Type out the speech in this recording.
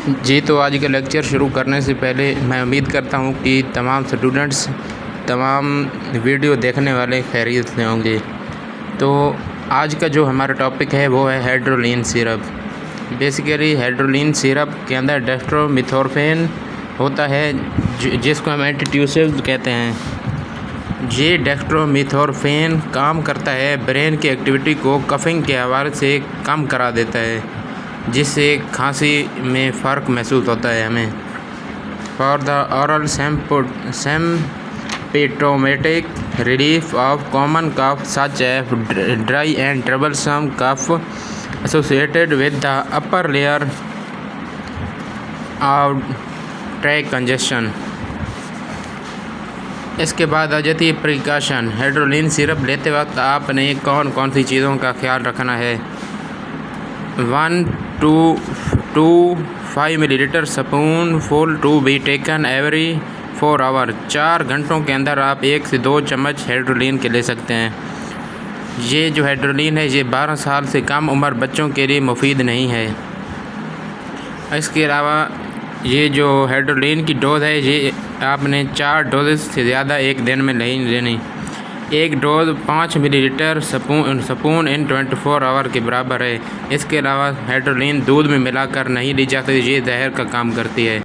जी, तो आज का लेक्चर शुरू करने से पहले मैं उम्मीद करता हूँ कि तमाम स्टूडेंट्स, तमाम वीडियो देखने वाले खैरियत से होंगे। तो आज का जो हमारा टॉपिक है वो है हाइड्रोलिन सिरप। बेसिकली हाइड्रोलिन सिरप के अंदर डेक्स्ट्रोमेथोर्फेन होता है जिसको हम एंटीट्यूसिव कहते हैं। ये डेक्स्ट्रोमेथोर्फेन काम करता है ब्रेन की एक्टिविटी को कफिंग के हवाले से कम करा देता है, जिससे खांसी में फ़र्क महसूस होता है हमें। For the oral symptomatic relief of common cough such as dry and troublesome cough associated with the upper layer of tract congestion. इसके बाद आ जाती है प्रिकॉशन। हाइड्रोलिन सिरप लेते वक्त आपने कौन कौन सी चीज़ों का ख्याल रखना है। 1 to 5 millilitre spoon full to be taken every 4 hour. 4 घंटों के अंदर आप 1 से 2 चम्मच हाइड्रोलिन के ले सकते हैं। ये जो हाइड्रोलिन है ये 12 साल से कम उम्र बच्चों के लिए मुफीद नहीं है। इसके अलावा ये जो हाइड्रोलिन की डोज़ है ये आपने 4 डोजेस से ज़्यादा एक दिन में नहीं लेनी। एक dose 5 millilitre spoon in 24 hour के बराबर है। इसके अलावा हाइड्रोलिन दूध में मिलाकर नहीं ली जाती, ये जहर का काम करती है।